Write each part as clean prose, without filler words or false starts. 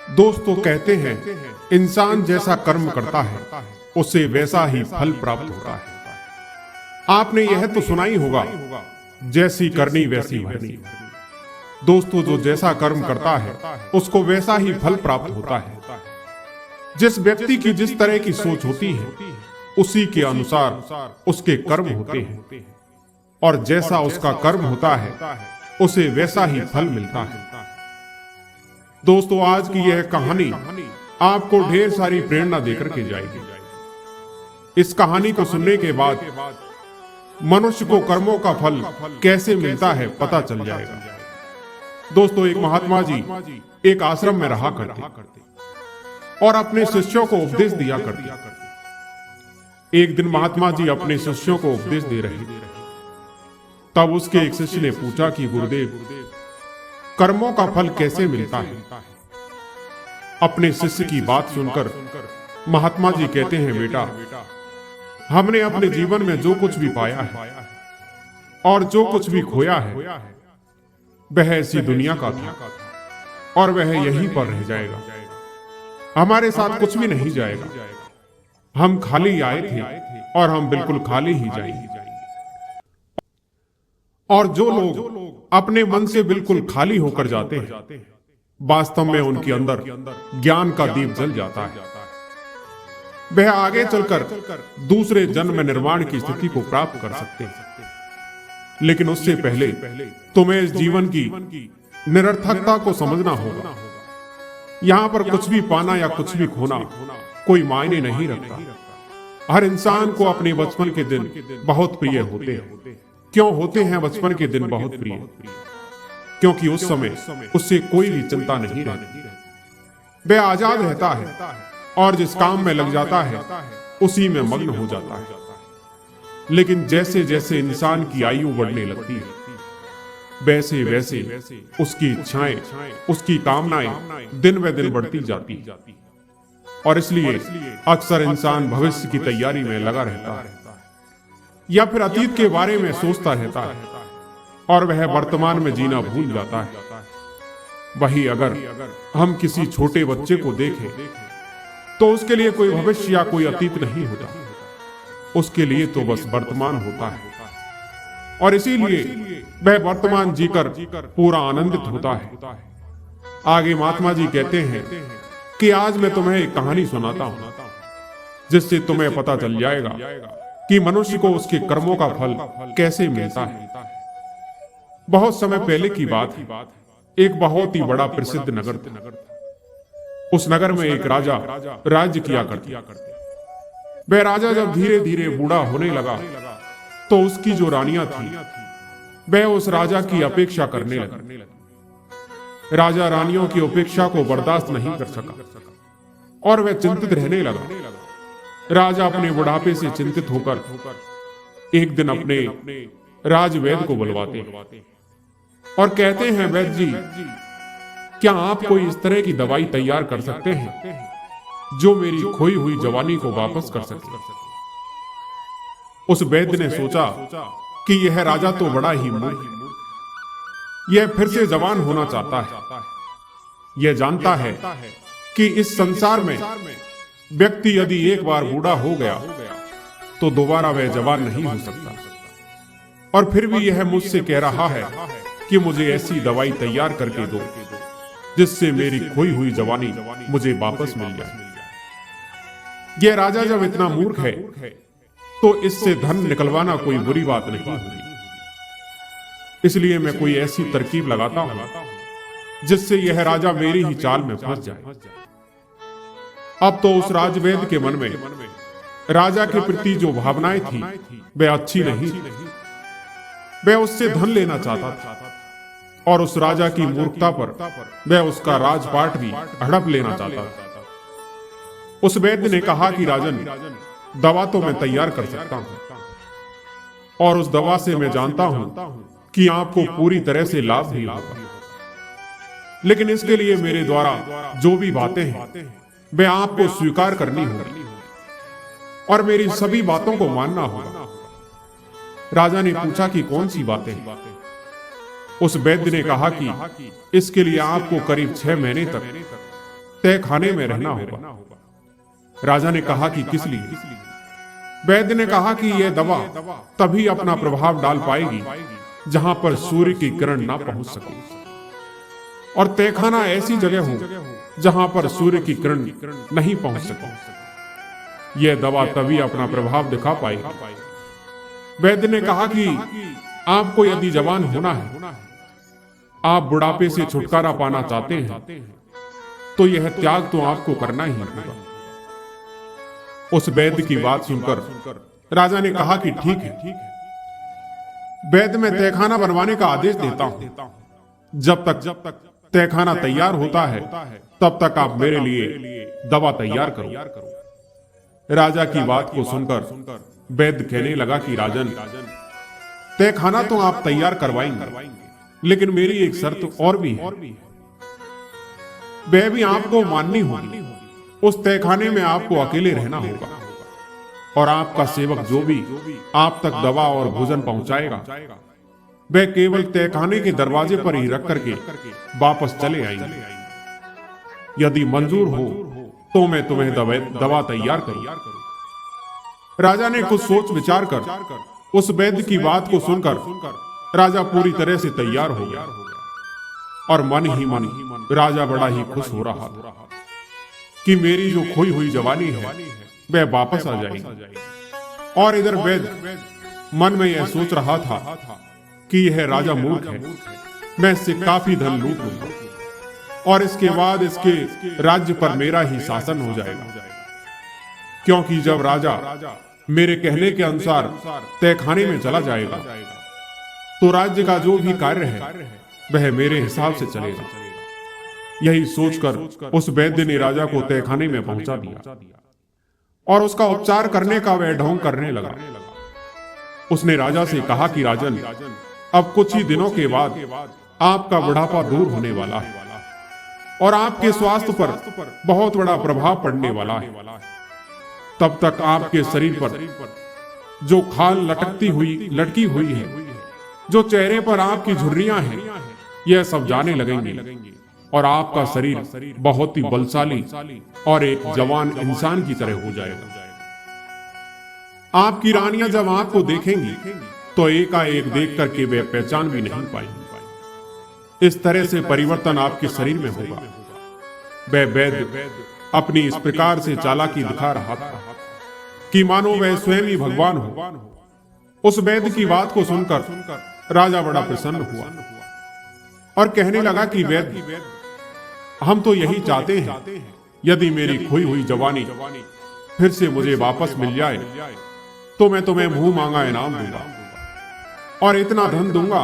दोस्तों कहते हैं इंसान जैसा कर्म करता है उसे वैसा ही फल प्राप्त होता है। आपने यह तो सुना ही होगा, जैसी करनी वैसी भरनी। दोस्तों जो जैसा कर्म करता है उसको वैसा ही फल प्राप्त होता है। जिस व्यक्ति की जिस तरह की सोच होती है उसी के अनुसार उसके कर्म होते हैं, और जैसा उसका कर्म होता है उसे वैसा ही फल मिलता है। दोस्तों आज की यह कहानी आपको ढेर सारी प्रेरणा देकर के जाएगी। इस कहानी को सुनने के बाद मनुष्य को कर्मों का फल कैसे मिलता है पता चल जाएगा। दोस्तों एक महात्मा जी एक आश्रम में रहा करते और अपने शिष्यों को उपदेश दिया करते। एक दिन महात्मा जी अपने शिष्यों को उपदेश दे रहे थे। तब उसके एक शिष्य ने पूछा कि गुरुदेव कर्मों का फल कैसे मिलता है। अपने शिष्य की बात सुनकर महात्मा जी कहते हैं, बेटा हमने अपने जीवन में जो कुछ भी पाया है और जो कुछ भी खोया है वह ऐसी दुनिया का था और वह यहीं पर रह जाएगा। हमारे साथ कुछ भी नहीं जाएगा। हम खाली आए थे और हम बिल्कुल खाली ही जाएंगे। और जो लोग अपने मन से बिल्कुल खाली होकर जाते हैं वास्तव में उनके अंदर ज्ञान का दीप जल जाता है। वह आगे चलकर दूसरे जन्म निर्माण की स्थिति को प्राप्त कर सकते हैं। लेकिन उससे पहले तुम्हें इस जीवन की निरर्थकता को समझना होगा। यहां पर कुछ भी पाना या कुछ भी खोना कोई मायने नहीं रखता। हर इंसान को अपने बचपन के दिन बहुत प्रिय होते हैं। क्यों होते हैं बचपन के दिन बहुत प्रिय? क्योंकि उस समय उससे कोई भी चिंता नहीं रहती। वह आजाद रहता है और जिस काम में लग जाता है उसी में मग्न हो जाता है। लेकिन जैसे जैसे इंसान की आयु बढ़ने लगती है वैसे वैसे उसकी इच्छाएं, उसकी कामनाएं दिन ब दिन बढ़ती जाती है। और इसलिए अक्सर इंसान भविष्य की तैयारी में लगा रहता है या फिर अतीत के बारे में सोचता रहता है और वह वर्तमान में जीना भूल जाता है। वही अगर हम किसी छोटे बच्चे को देखें तो उसके लिए कोई भविष्य या कोई अतीत नहीं होता। उसके लिए तो बस वर्तमान होता है और इसीलिए वह वर्तमान जीकर पूरा आनंदित होता है। आगे महात्मा जी कहते हैं कि आज मैं तुम्हें एक कहानी सुनाता हूं जिससे तुम्हें पता चल जाएगा कि मनुष्य को उसके कर्मों का फल कैसे मिलता है। बहुत समय पहले की बात है। एक बहुत ही बड़ा प्रसिद्ध नगर था। उस नगर में एक राजा राज्य किया करता। वह राजा जब धीरे धीरे बूढ़ा होने लगा तो उसकी जो रानियां थी वह उस राजा की अपेक्षा करने लगी। राजा रानियों की उपेक्षा को बर्दाश्त नहीं कर सका और वह चिंतित रहने लगा। राजा अपने बुढ़ापे से चिंतित होकर एक दिन अपने राजवैद्य को बुलवाते और कहते हैं, वैद्य जी क्या आप कोई इस तरह की दवाई तैयार कर सकते हैं जो मेरी खोई हुई जवानी को वापस कर सके। उस वैद्य ने सोचा कि यह राजा तो बड़ा ही मूर्ख है। यह फिर से जवान होना चाहता है। यह जानता है कि इस संसार में व्यक्ति यदि एक बार बूढ़ा हो गया तो दोबारा वह जवान नहीं हो सकता। और फिर भी यह मुझसे कह रहा है कि मुझे ऐसी दवाई तैयार करके दो जिससे मेरी खोई हुई जवानी मुझे वापस मिल जाए। यह राजा जब इतना मूर्ख है तो इससे धन निकलवाना कोई बुरी बात नहीं होगी। इसलिए मैं कोई ऐसी तरकीब लगाता हूं जिससे यह राजा मेरी ही चाल में फंस जाए। अब तो उस राजवैद्य के मन में राजा के प्रति जो भावनाएं थी वह अच्छी नहीं थी। वह उससे धन लेना चाहता था और उस राजा की मूर्खता पर वह उसका राजपाट भी हड़प लेना चाहता था। उस वैद्य ने कहा कि राजन दवा तो मैं तैयार कर सकता हूं और उस दवा से मैं जानता हूं कि आपको पूरी तरह से लाभ भी होगा। लेकिन इसके लिए मेरे द्वारा जो भी बातें हैं वह आपको स्वीकार करनी होगी और मेरी सभी बातों को मानना होगा। राजा ने पूछा कि कौन सी बातें? उस वैद्य ने कहा कि इसके लिए आपको करीब 6 महीने तक तहखाने में रहना होगा। राजा ने कहा कि किस लिए? वैद्य ने कहा कि यह दवा तभी अपना प्रभाव डाल पाएगी जहां पर सूर्य की किरण ना पहुंच सके, और तहखाना ऐसी जगह हो जहां पर सूर्य की किरण नहीं पहुंच सके। यह दवा तभी अपना प्रभाव दिखा पाएगी। वैद्य ने कहा कि आपको यदि जवान होना है, आप बुढ़ापे से छुटकारा पाना चाहते हैं, तो यह त्याग तो आपको करना ही होगा। उस वैद्य की बात सुनकर राजा ने कहा कि ठीक है, वैद्य मैं तहखाना बनवाने का आदेश देता हूं। जब तक तहखाना तैयार होता है तब तक आप मेरे लिए दवा तैयार करो। राजा की बात को सुनकर वैद्य कहने लगा कि राजन, तहखाना तो आप तैयार करवाएंगे, लेकिन मेरी एक शर्त और भी है। वह भी आपको माननी होगी। उस तहखाने में आपको अकेले रहना होगा, और आपका सेवक जो भी आप तक दवा और भोजन पहुंचाएगा, वह केवल तहखाने के दरवाजे पर ही रख करके वापस चले आएंगे। यदि मंजूर हो तो मैं तुम्हें दवा तैयार करूं। राजा ने कुछ सोच विचार कर उस वैद्य की बात को सुनकर राजा पूरी तरह से तैयार हो गया, और मन ही मन राजा बड़ा ही खुश हो रहा था कि मेरी जो खोई हुई जवानी है वह वापस आ जाएगी। और इधर वैद्य मन में यह सोच रहा था कि यह राजा मूर्ख है, मैं इससे काफी धन लूट लूंगा, और इसके बाद इसके राज्य पर मेरा ही शासन हो जाएगा। क्योंकि जब राजा मेरे कहने के अनुसार तहखाने में चला जाएगा, तो राज्य का जो भी कार्य है वह मेरे हिसाब से चलेगा। यही सोचकर उस वैद्य ने राजा को तहखाने में पहुंचा दिया, और उसका उपचार करने का वह ढोंग करने लगा। उसने राजा से कहा कि राजन, अब कुछ ही दिनों के बाद आपका बुढ़ापा दूर होने वाला है, और आपके स्वास्थ्य पर बहुत बड़ा प्रभाव पड़ने वाला है। तब तक आपके शरीर पर जो खाल लटकी हुई है, जो चेहरे पर आपकी झुर्रियां हैं, यह सब जाने लगेंगे, और आपका शरीर बहुत ही बलशाली और एक जवान इंसान की तरह हो जाएगा। आपकी रानियां जब आपको देखेंगी तो एकाएक देख करके वे पहचान भी नहीं पाएंगी। इस तरह से परिवर्तन आपके शरीर में होगा। वह वैद्य अपनी इस प्रकार से चालाकी दिखा रहा था कि मानो वह स्वयं ही भगवान हो। उस वैद्य की बात को सुनकर राजा बड़ा प्रसन्न हुआ और कहने लगा कि वैद्य, हम तो यही चाहते हैं, यदि मेरी खोई हुई जवानी फिर से मुझे वापस मिल जाए तो मैं तुम्हें मुंह मांगा इनाम दूंगा, और इतना धन दूंगा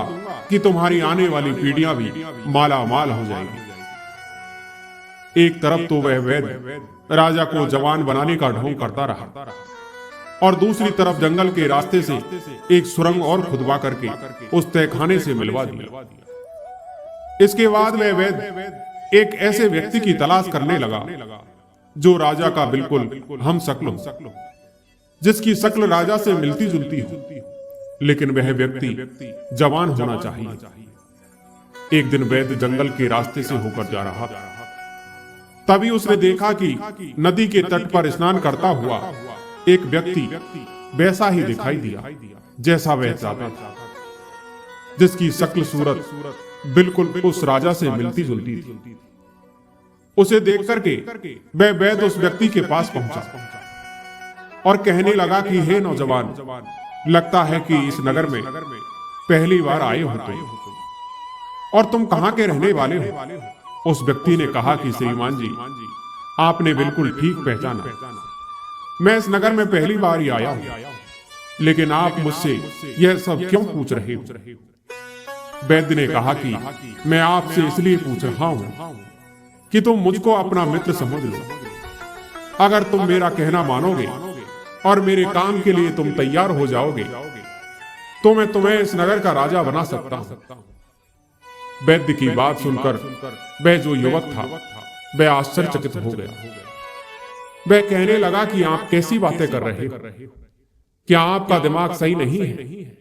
कि तुम्हारी आने वाली पीढ़ियां भी माला माल हो जाएगी। एक तरफ तो वह वैद्य राजा को जवान बनाने का ढोंग करता रहा, और दूसरी तरफ जंगल के रास्ते से एक सुरंग और खुदवा करके उस तहखाने से मिलवा दिया। इसके बाद वह वैद्य एक ऐसे व्यक्ति की तलाश करने लगा जो राजा का बिल्कुल हम शक्ल हो, जिसकी शक्ल राजा से मिलती जुलती हो, लेकिन वह व्यक्ति जवान होना चाहिए। एक दिन वैद्य जंगल के रास्ते से होकर जा रहा था। तभी उसने देखा कि नदी के तट पर स्नान करता हुआ एक व्यक्ति वैसा ही दिखाई दिया जैसा वह चाहता था, जिसकी शक्ल सूरत बिल्कुल उस राजा से मिलती जुलती थी। उसे देख करके वह वैद्य उस व्यक्ति के पास पहुंचा और कहने लगा कि हे नौजवान, लगता है कि इस नगर में पहली बार आए हो तुम, और तुम कहां के रहने वाले हो? उस व्यक्ति ने कहा कि श्रीमान जी, आपने बिल्कुल ठीक पहचाना, मैं इस नगर में पहली बार ही आया हूं, लेकिन आप मुझसे यह सब क्यों पूछ रहे हो? वैद्य ने कहा कि मैं आपसे इसलिए पूछ रहा हूं कि तुम मुझको अपना मित्र समझ लो। अगर तुम मेरा कहना मानोगे और मेरे काम के लिए तुम तैयार हो जाओगे तो मैं तुम्हें इस नगर का राजा बना सकता हूं। वैद्य की बात सुनकर वह जो युवक था वह आश्चर्यचकित हो गया। वह कहने लगा कि आप कैसी बातें कर रहे हो? क्या आपका दिमाग सही नहीं है?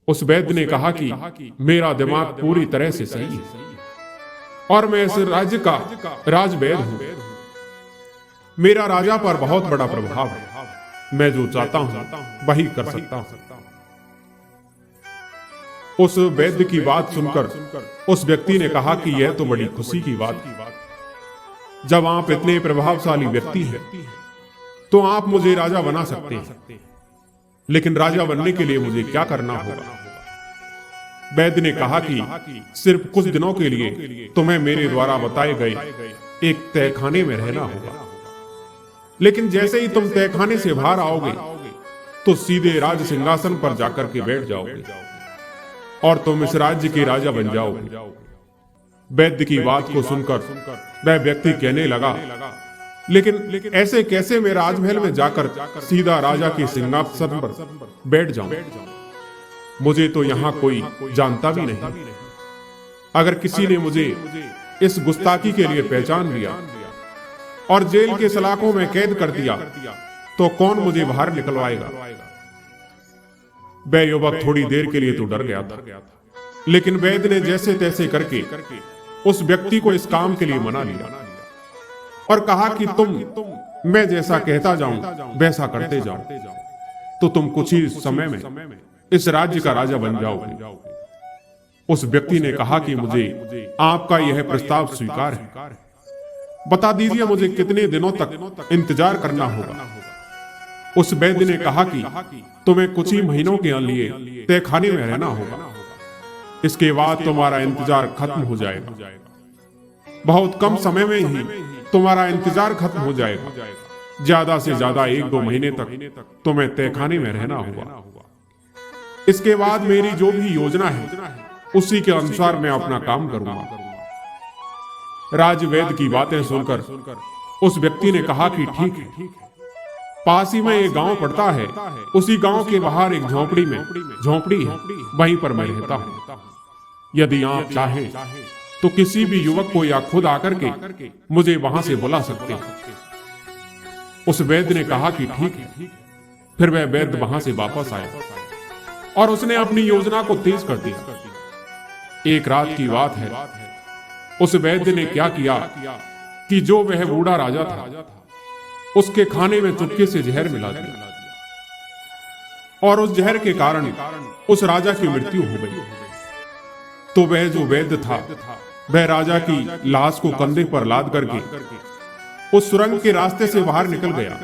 उस वैद्य ने कहा कि मेरा दिमाग पूरी तरह से सही है। और मैं इस राज्य का राजवैद्य हूं। मेरा राजा पर बहुत बड़ा प्रभाव है। मैं जो चाहता हूं वही कर सकता हूं। उस वैद्य की बात सुनकर उस व्यक्ति ने कहा कि यह तो बड़ी खुशी की बात है। जब आप इतने प्रभावशाली व्यक्ति हैं तो आप मुझे राजा बना सकते हैं, लेकिन राजा बनने के लिए मुझे क्या करना होगा? वैद्य ने कहा कि सिर्फ कुछ दिनों के लिए तुम्हें मेरे द्वारा बताए गए एक तहखाने में रहना होगा। लेकिन जैसे ही तुम तहखाने से बाहर आओगे तो सीधे राज सिंहासन पर जाकर के बैठ जाओगे और तुम इस राज्य के राजा बन जाओगे। वैद्य की बात को सुनकर वह व्यक्ति कहने लगा, लेकिन ऐसे कैसे मैं राजमहल में जाकर सीधा राजा के सिंहासन पर बैठ जाऊं? मुझे तो यहां कोई जानता भी नहीं। अगर किसी ने मुझे इस गुस्ताखी के लिए पहचान लिया और जेल के सलाखों में कैद कर दिया तो कौन मुझे बाहर निकलवाएगा? वह युवक थोड़ी देर के लिए तो डर गया था, लेकिन वैद्य ने जैसे तैसे करके उस व्यक्ति को इस काम के लिए मना लिया और कहा कि तुम मैं जैसा कहता जाऊं वैसा करते जाओ तो तुम कुछ ही समय में इस राज्य का राजा बन जाओगे। उस व्यक्ति ने कहा कि मुझे आपका यह प्रस्ताव स्वीकार है। बता दीजिए मुझे कितने दिनों तक इंतजार करना होगा? उस वैद्य ने कहा कि तुम्हें कुछ ही महीनों के लिए तहखाने में रहना होगा। इसके बाद तुम्हारा इंतजार खत्म हो जाएगा। बहुत कम समय में ही तुम्हारा इंतजार खत्म हो जाएगा। ज्यादा से ज्यादा 1-2 महीने तक तुम्हें तहखाने में रहना होगा। इसके बाद मेरी जो भी योजना है उसी के अनुसार मैं अपना काम करूंगा। राजवैद्य की बातें सुनकर उस व्यक्ति ने कहा कि ठीक है। पास ही में एक गांव पड़ता है, उसी गांव के बाहर एक झोंपड़ी है, वहीं पर मैं रहता हूं। यदि आप चाहें तो किसी भी युवक को या खुद आकर के मुझे वहां से बुला सकते हैं। उस वैद्य ने कहा कि ठीक है। फिर वह वैद्य वहां से वापस आया और उसने अपनी योजना को तेज कर दिया। एक रात की बात है, उस वैद्य ने क्या किया कि जो वह बूढ़ा राजा था उसके खाने में चुपके से जहर मिला दिया और उस जहर के कारण उस राजा की मृत्यु हो गई। तो वह जो वैद्य था वह राजा की लाश को कंधे पर लाद करके उस सुरंग के रास्ते से बाहर निकल गया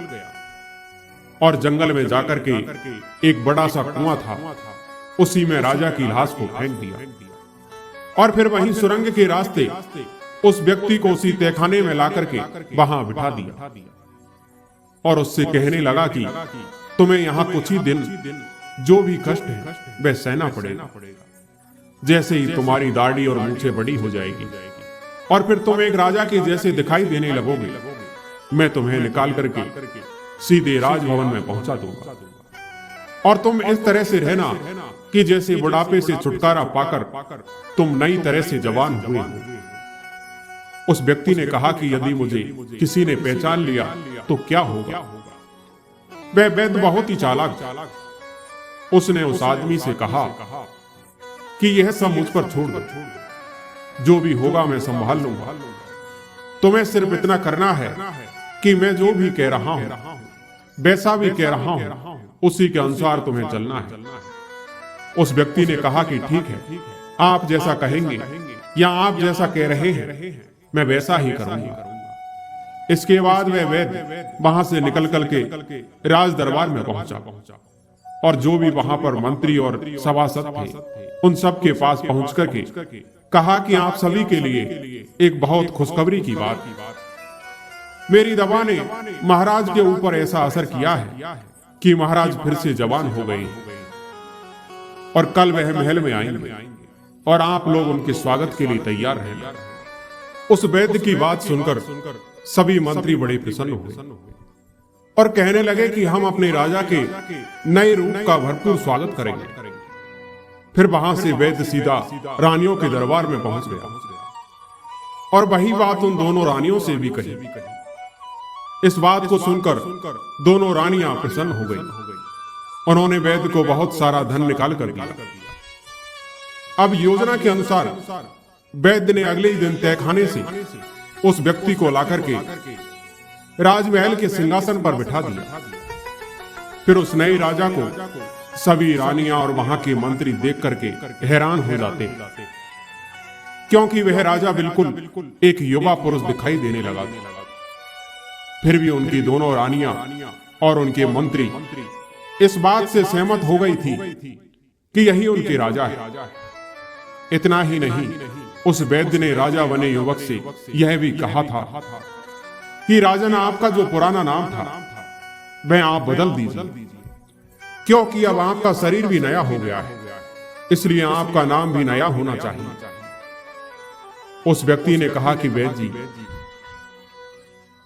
और जंगल में जाकर के एक बड़ा सा कुआं था, उसी में राजा की लाश को फेंक दिया और फिर वहीं सुरंग के रास्ते उस व्यक्ति को उसी तहखाने में लाकर के वहां बिठा दिया और उससे कहने लगा कि तुम्हें यहाँ कुछ ही दिन जो भी कष्ट है वह सहना पड़ेगा। जैसे ही तुम्हारी दाढ़ी और मूंछें बड़ी हो जाएगी और फिर तुम एक राजा के जैसे दिखाई देने लगोगे, मैं तुम्हें निकाल करके सीधे राजभवन में पहुंचा दूंगा और तुम इस तरह से रहना कि जैसे बुढ़ापे से छुटकारा पाकर तुम नई तरह से जवान हुए हो। उस व्यक्ति ने कहा कि यदि मुझे किसी ने पहचान लिया तो क्या होगा? वह वैद्य बहुत ही चालाक था। उसने उस आदमी से कहा कि यह सब मुझ पर छोड़ दो, जो भी होगा मैं संभाल लूंगा। तुम्हें सिर्फ इतना करना है कि मैं जो भी कह रहा हूं वैसा भी कह रहा हूं, उसी के अनुसार तुम्हें चलना है। उस व्यक्ति ने कहा कि ठीक है, आप जैसा कहेंगे या आप जैसा कह रहे हैं मैं वैसा ही करूंगा। इसके बाद वह वैद्य वहां से निकल के राज दरबार में पहुंचा और जो भी वहां पर मंत्री और सभासद थे उन सब के पास पहुंच करके कहा कि आप सभी के लिए एक बहुत खुशखबरी की बात। मेरी दवा ने महाराज के ऊपर ऐसा असर किया है कि महाराज फिर से जवान हो गए और कल वह महल में आएंगे और आप लोग उनके स्वागत के लिए तैयार रहें। उस वैद्य की बात सुनकर सभी मंत्री बड़े प्रसन्न हुए और कहने लगे कि हम अपने राजा के नए रूप का भरपूर स्वागत करेंगे। फिर वहां से वैद्य सीधा रानियों के दरबार में पहुंच गया और वही बात उन दोनों रानियों से भी कही। इस बात को सुनकर दोनों रानियां प्रसन्न हो गईं। उन्होंने वैद्य को बहुत सारा धन निकाल कर दिया। अब योजना के अनुसार वैद्य ने अगले ही दिन तहखाने से उस व्यक्ति को लाकर के राजमहल के सिंहासन पर बिठा दिया। फिर उस नए राजा को सभी रानियां और वहां के मंत्री देख करके हैरान हो जाते, क्योंकि वह राजा बिल्कुल एक युवा पुरुष दिखाई देने लगा। फिर भी उनकी दोनों रानियां और उनके मंत्री इस बात से सहमत हो गई थी कि यही उनके राजा है। इतना ही नहीं, उस वैद्य ने राजा बने युवक से यह भी कहा था कि राजन, आपका जो पुराना नाम था वह आप बदल दीजिए, क्योंकि अब आपका शरीर भी नया हो गया है, इसलिए आपका नाम भी नया होना चाहिए। उस व्यक्ति ने कहा कि वैद्य जी,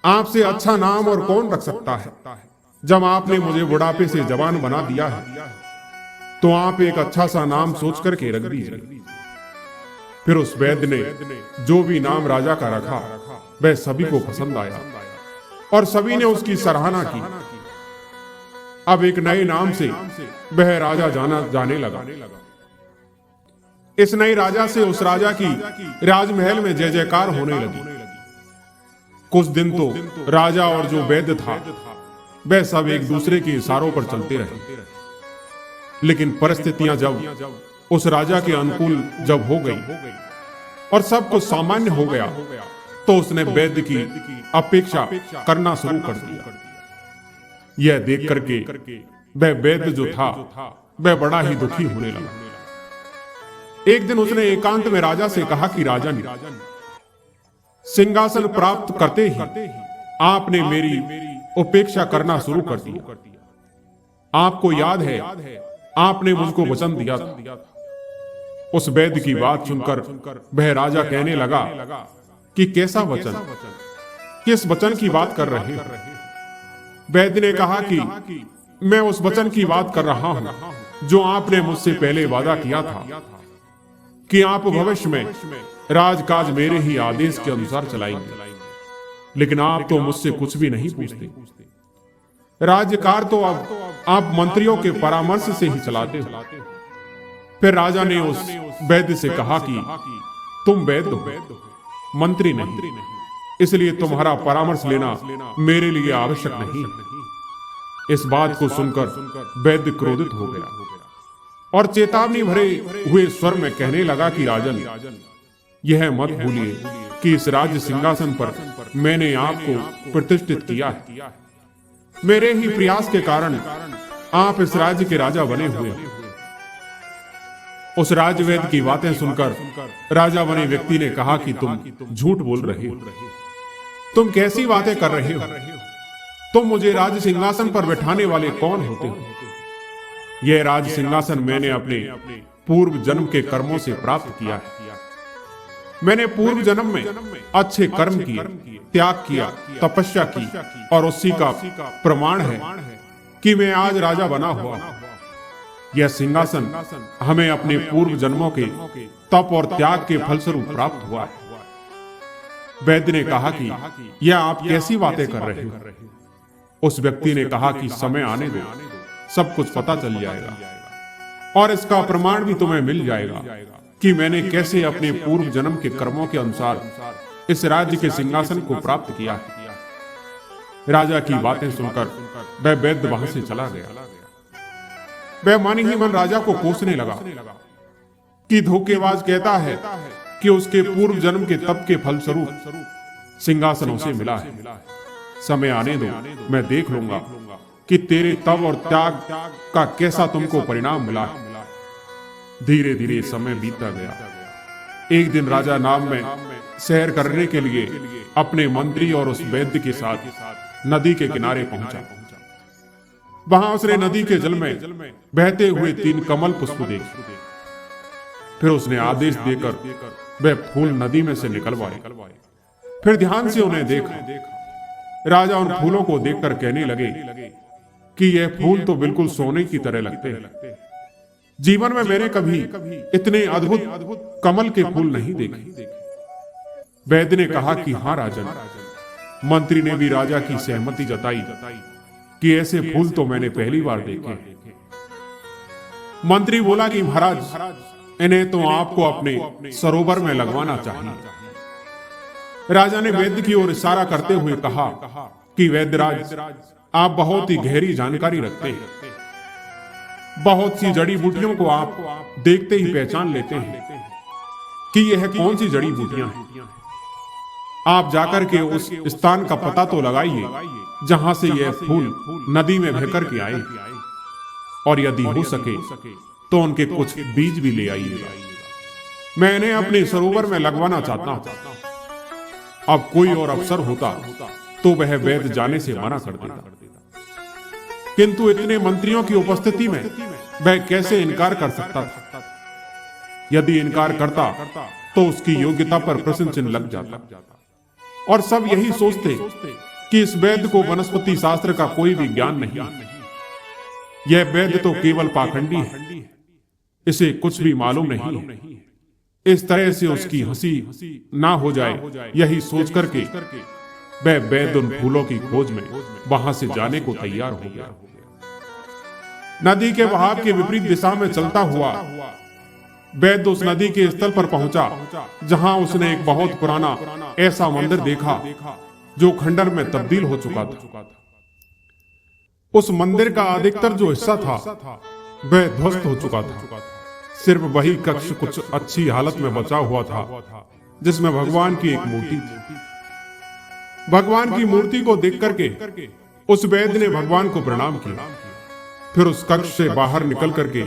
आपसे अच्छा नाम और कौन रख सकता है? जब आपने मुझे बुढ़ापे से जवान बना दिया है, तो आप एक अच्छा सा नाम सोच करके रख दीजिए। फिर उस वैद्य ने जो भी नाम राजा का रखा वह सभी को पसंद आया और सभी ने उसकी सराहना की। अब एक नए नाम से वह राजा जाने लगा। इस नए राजा से उस राजा की राजमहल में जय जयकार होने लगी। कुछ दिन तो राजा और जो वैद्य था वह सब एक दूसरे के इशारों पर चलते रहे, लेकिन परिस्थितियां जब उस राजा के अनुकूल जब हो गई और सब कुछ सामान्य हो गया, तो उसने वैद्य की अपेक्षा करना शुरू कर दिया। यह देख करके वह वैद्य जो था वह बड़ा ही दुखी होने लगा। एक दिन उसने एकांत में राजा से कहा कि राजन, सिंहासन प्राप्त करते ही आपने मेरी उपेक्षा करना शुरू कर दिया। आपको याद है, आपने मुझको वचन दिया था। उस वैद्य की बात सुनकर वह राजा कहने लगा कि कैसा वचन, किस वचन की बात कर रहे हो? वैद्य ने कहा कि मैं उस वचन की बात कर रहा हूं जो आपने मुझसे पहले वादा किया था कि आप भविष्य में राजकाज मेरे ही आदेश के अनुसार चलाएंगे, लेकिन आप तो मुझसे कुछ भी नहीं पूछते। राज्यकार तो अब आप मंत्रियों के परामर्श से ही चलाते हो। फिर राजा ने उस वैद्य से कहा कि तुम वैद्य हो, मंत्री नहीं, इसलिए तुम्हारा परामर्श लेना मेरे लिए आवश्यक नहीं। इस बात को सुनकर वैद्य क्रोधित हो गया और चेतावनी भरे हुए स्वर में कहने लगा कि राजन, यह मत भूलिए कि इस राज्य सिंहासन पर मैंने आपको प्रतिष्ठित किया है। मेरे ही प्रयास के कारण आप इस राज्य के राजा बने हुए हैं। उस राजवैद्य की बातें सुनकर राजा बने व्यक्ति ने कहा कि तुम झूठ बोल रहे हो। तुम कैसी बातें कर रहे हो? तुम मुझे राज सिंहासन पर बैठाने वाले कौन होते हो? यह राज सिंहासन मैंने अपने पूर्व जन्म के कर्मों से प्राप्त किया है। मैंने पूर्व जन्म में अच्छे कर्म किए, त्याग किया, तपस्या की, और उसी का प्रमाण है कि मैं आज राजा बना हुआ। यह सिंहासन हमें अपने पूर्व जन्मों के तप और त्याग के फलस्वरूप प्राप्त हुआ है। वैद्य ने कहा कि यह आप कैसी बातें कर रहे हो? उस व्यक्ति ने कहा कि समय आने दो, सब कुछ पता चल जाएगा और इसका प्रमाण भी तुम्हें मिल जाएगा कि मैंने कैसे अपने पूर्व जन्म के कर्मों के अनुसार इस राज्य के सिंहासन को प्राप्त किया है। राजा की बातें सुनकर वह वैद्य वहां से चला गया। वह मन ही मन राजा को कोसने लगा कि धोखेबाज कहता है कि उसके पूर्व जन्म के तप के फलस्वरूप सिंहासन उसे मिला है। समय आने दो, मैं देख लूंगा कि तेरे तप और त्याग का कैसा तुमको परिणाम मिला है। धीरे धीरे समय बीतता गया। एक दिन राजा नाम में सैर करने के लिए अपने मंत्री और उस वैद्य के साथ नदी के किनारे पहुंचा। वहां उसने नदी के जल में बहते हुए 3 कमल पुष्प देखे। फिर उसने आदेश देकर वह फूल नदी में से निकलवाए। फिर ध्यान से उन्हें देखा। राजा उन फूलों को देखकर कहने लगे कि यह फूल तो बिल्कुल सोने की तरह लगते हैं। जीवन में मैंने कभी इतने अद्भुत कमल के फूल नहीं देखे। वैद्य ने कहा कि हाँ राजन। मंत्री ने भी राजा की सहमति जताई कि ऐसे फूल तो मैंने पहली बार देखे। मंत्री बोला कि महाराज, इन्हें तो आपको अपने सरोवर में लगवाना चाहिए। राजा ने वैद्य की ओर इशारा करते हुए कहा कि वैद्यराज, आप बहुत ही गहरी जानकारी रखते हैं। बहुत सी जड़ी बूटियों को आप देखते ही पहचान लेते हैं कि यह कौन सी जड़ी बूटियां हैं। आप जाकर के उस स्थान का पता तो लगाइए जहां से यह फूल नदी में बहकर के आए, और यदि हो सके तो उनके कुछ बीज भी ले आइएगा। मैं इन्हें अपने सरोवर में लगवाना चाहता हूं। अब कोई और अफसर होता तो वह वैद्य जाने से मना कर देता, किंतु इतने मंत्रियों की उपस्थिति में वह कैसे इनकार कर सकता था। यदि इनकार करता तो उसकी योग्यता पर प्रश्न चिन्ह लग जाता, और सब यही सोचते कि इस वैद्य को वनस्पति शास्त्र का कोई भी ज्ञान नहीं। यह वैद्य तो केवल पाखंडी है, इसे कुछ भी मालूम नहीं है। इस तरह से उसकी हंसी ना हो जाए, यही सोच करके वह वैद्य उन फूलों की खोज में वहां से जाने को तैयार हो गया। नदी के बहाव के विपरीत दिशा में चलता हुआ वैद्य उस नदी के स्थल पर पहुंचा जहां उसने एक बहुत पुराना ऐसा मंदिर देखा जो खंडर में तब्दील हो चुका था। उस मंदिर का अधिकतर जो हिस्सा था वह ध्वस्त हो चुका था। सिर्फ वही कक्ष कुछ अच्छी हालत में बचा हुआ था, जिसमें भगवान की एक मूर्ति थी। भगवान की मूर्ति को देख करके उस वैद्य ने भगवान को प्रणाम किया। फिर उस कक्ष से बाहर निकल करके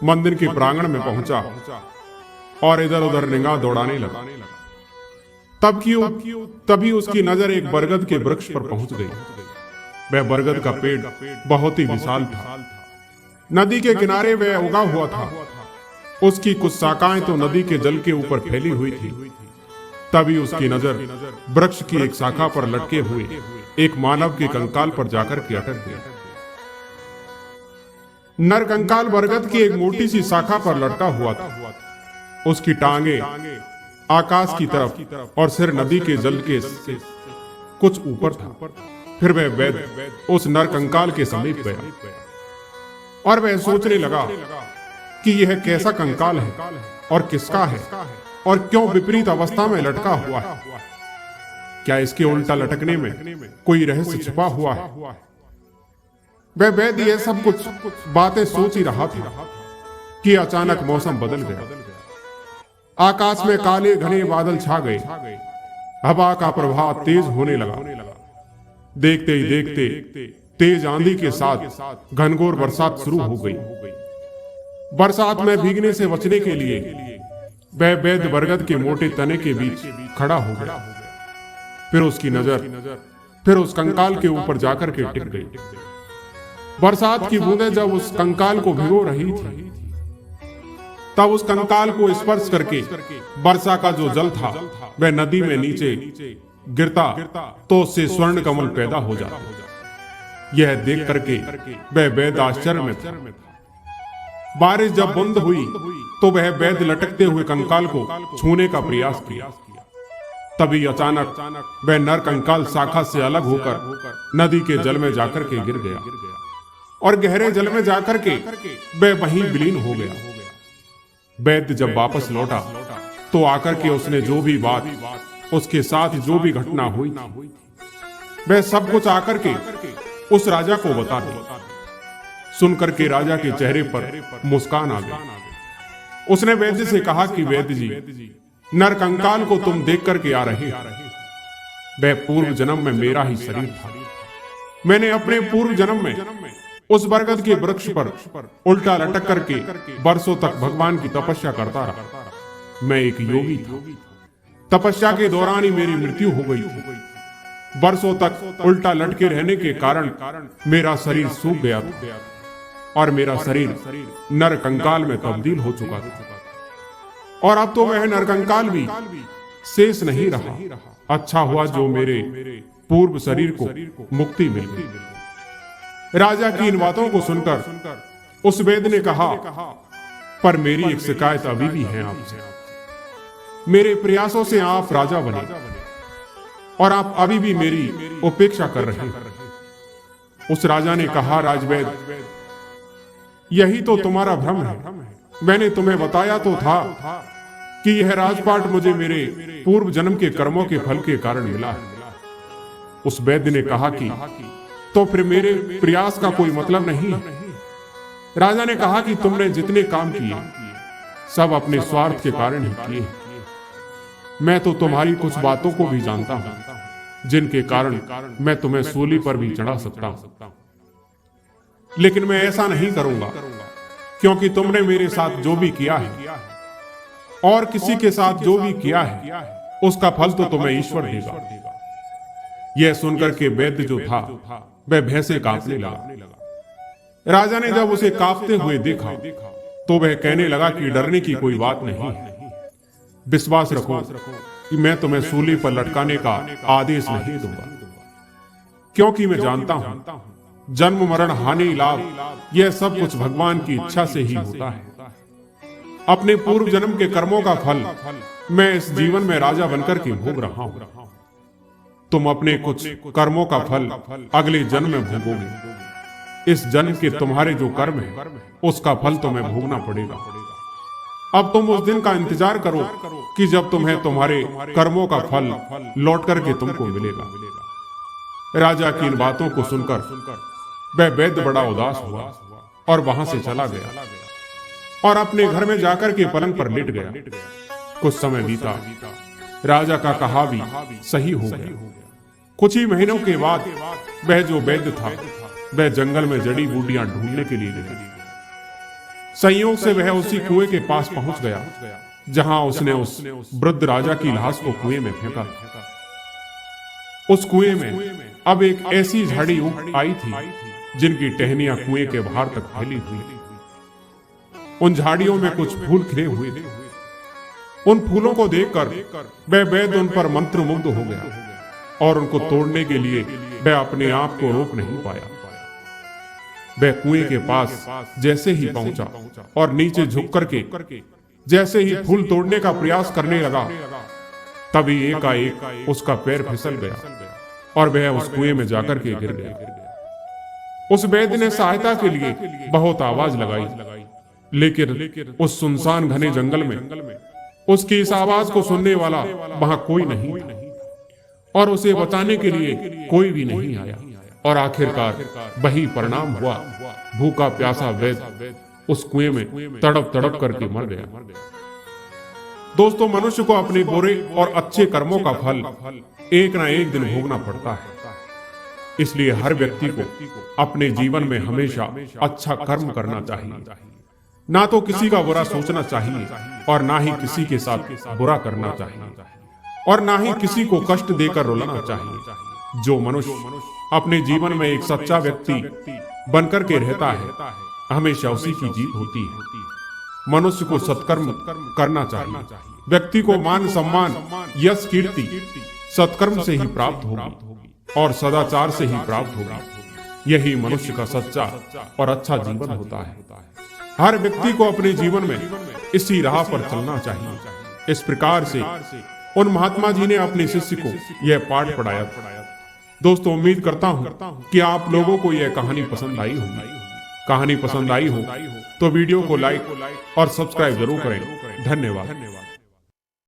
मंदिर के प्रांगण में पहुंचा और इधर उधर निगाह दौड़ाने लगा। तभी उसकी नजर एक बरगद के वृक्ष पर पहुंच गई। वह बरगद का पेड़ बहुत ही विशाल था। नदी के किनारे वह उगा हुआ था। उसकी कुछ शाखाएं तो नदी के जल के ऊपर फैली हुई थी। तभी उसकी नजर वृक्ष की एक शाखा पर लटके हुए एक मानव के कंकाल पर जाकर के अटक गई। नर कंकाल बरगद की एक मोटी सी शाखा पर लटका हुआ था। उसकी टांगे आकाश की तरफ और सिर नदी के जल के कुछ ऊपर था। फिर वह वैद्य उस नर कंकाल के समीप गया और वह सोचने लगा कि यह कैसा कंकाल है और किसका है और क्यों विपरीत अवस्था में लटका हुआ है। क्या इसके उल्टा लटकने में कोई रहस्य छिपा हुआ है? वह वैद्य यह सब कुछ बातें सोच ही रहा था कि अचानक मौसम बदल गया। आकाश में काले घने बादल छा गए। हवा का प्रभाव तेज होने लगा। देखते ही देखते तेज आंधी के साथ घनघोर बरसात शुरू हो गई। बरसात में भीगने से बचने के लिए वह वैद्य बरगद के मोटे तने के बीच खड़ा हो गया। फिर उसकी नजर उस कंकाल के ऊपर जाकर के टिक गई। बरसात की बूंदें जब उस कंकाल को भिगो रही थी, तब उस कंकाल को स्पर्श करके वर्षा का जो जल था वह नदी में नीचे गिरता तो उससे स्वर्ण कमल पैदा हो जाता। यह देख करके वह वैद्य आश्चर्य में था। बारिश जब बंद हुई तो वह वैद्य लटकते हुए कंकाल को छूने का प्रयास किया। तभी अचानक वह नर कंकाल शाखा से अलग होकर नदी के जल में जाकर के गिर गया और गहरे जल में जाकर के वह वहीं विलीन हो गया। वैद्य जब वापस लौटा तो आकर के उसने जो भी बात, उसके साथ जो भी घटना हुई थी, वह सब कुछ आकर के उस राजा को बता दी। सुनकर के राजा के चेहरे पर मुस्कान आ गई। उसने वैद्य से कहा कि वैद्य जी, नर कंकाल को तुम देख करके आ रहे हो, वह पूर्व जन्म में मेरा ही शरीर था। मैंने अपने पूर्व जन्म में उस बरगद के वृक्ष पर उल्टा लटक करके बरसों तक भगवान की तपस्या करता रहा। मैं एक योगी था। तपस्या के दौरान ही मेरी मृत्यु हो गई थी। बरसों तक उल्टा लटके रहने के कारण मेरा शरीर सूख गया था और मेरा शरीर नर कंकाल में तब्दील हो चुका था। और अब तो वह नर कंकाल भी शेष नहीं रहा। अच्छा हुआ जो मेरे पूर्व शरीर को मुक्ति मिल गई। राजा की इन बातों को सुनकर उस वैद्य ने कहा, पर मेरी एक शिकायत अभी भी है आपसे। मेरे प्रयासों से आप राजा बने और आप अभी भी मेरी उपेक्षा कर रहे हैं। उस राजा ने कहा, राजवैद्य, यही तो तुम्हारा भ्रम है। मैंने तुम्हें बताया तो था कि यह राजपाट मुझे मेरे पूर्व जन्म के कर्मों के फल के कारण मिला है। उस वैद्य ने कहा कि तो फिर मेरे प्रयास का कोई मतलब नहीं। राजा ने कहा कि तुमने जितने काम किए सब अपने स्वार्थ के कारण ही किए। मैं तो तुम्हारी कुछ बातों को भी जानता हूं जिनके कारण मैं तुम्हें सूली पर भी चढ़ा सकता हूं, लेकिन मैं ऐसा नहीं करूंगा क्योंकि तुमने मेरे साथ जो भी किया है और किसी के साथ जो भी किया है उसका फल तो तुम्हें ईश्वर देगा। यह सुनकर के वैद्य जो था वह भय से कांपने लगा। राजा ने जब उसे कांपते हुए देखा तो वह कहने लगा कि डरने की कोई बात नहीं है। विश्वास रखो कि मैं तुम्हें सूली पर लटकाने का आदेश नहीं दूंगा, क्योंकि मैं जानता हूं जन्म मरण हानि लाभ यह सब कुछ भगवान की इच्छा से ही होता है। अपने पूर्व जन्म के कर्मों का फल मैं इस जीवन में राजा बनकर के भोग रहा हूं। तुम अपने कुछ कर्मों का फल अगले जन्म में भोगोगे। इस जन्म के तुम्हारे जो कर्म है उसका फल तुम्हें भोगना पड़ेगा। अब तुम उस दिन का इंतजार करो कि जब तुम्हें तुम्हारे कर्मों का फल लौट करके तुमको मिलेगा। राजा की इन बातों को सुनकर वह वैद्य बड़ा उदास हुआ और वहां से चला गया और अपने घर में जाकर के पलंग पर लेट गया। कुछ समय बीता, राजा का कहा भी सही हो गया। कुछ ही महीनों के बाद वह जो वैद्य था वह जंगल में जड़ी बूटियां ढूंढने के लिए गया। संयोग से वह उसी कुएं के पास पहुंच गया जहां उसने उस वृद्ध राजा की लाश को कुएं में फेंका। उस कुएं में अब एक ऐसी झाड़ी उग आई थी जिनकी टहनियां कुएं के बाहर तक फैली हुई। उन झाड़ियों में कुछ फूल खिले हुए थे। उन फूलों को देखकर वह वैद्य उन पर मंत्रमुग्ध हो गया और उनको तोड़ने के लिए वह अपने आप को रोक नहीं पाया। वह कुएं के पास जैसे ही पहुंचा और नीचे झुक करके जैसे ही फूल तोड़ने का प्रयास करने लगा, तभी एकाएक उसका पैर फिसल गया और वह उस कुएं में जाकर के गिर गया। उस वैद्य ने सहायता के लिए बहुत आवाज लगाई, लेकिन उस सुनसान घने जंगल में उसकी इस आवाज को सुनने वाला वहां कोई नहीं था और उसे बचाने के लिए कोई भी नहीं आया। और आखिरकार वही परिणाम हुआ। भूखा प्यासा वैद्य उस कुएं में तड़प तड़प करके मर गया। दोस्तों, मनुष्य को अपने बुरे और अच्छे कर्मों का फल एक ना एक दिन भोगना पड़ता है। इसलिए हर व्यक्ति को अपने जीवन में हमेशा अच्छा कर्म करना चाहिए। ना तो किसी का बुरा सोचना चाहिए और ना ही किसी के साथ बुरा करना चाहिए और ना ही किसी को कष्ट देकर रुलाना चाहिए। जो मनुष्य अपने जीवन में एक सच्चा व्यक्ति बनकर के रहता है, हमेशा उसी की जीत होती है। मनुष्य को सत्कर्म करना चाहिए। व्यक्ति को मान सम्मान यश कीर्ति सत्कर्म से ही प्राप्त होगी और सदाचार से ही प्राप्त होगी। यही मनुष्य का सच्चा और अच्छा जीवन होता है। हर व्यक्ति को अपने जीवन में इसी राह पर चलना चाहिए। इस प्रकार से उन महात्मा जी ने अपने शिष्य को यह पाठ पढ़ाया। दोस्तों, उम्मीद करता हूं कि आप लोगों को यह कहानी पसंद आई होगी। कहानी पसंद आई हो तो वीडियो को लाइक और सब्सक्राइब जरूर करें। धन्यवाद।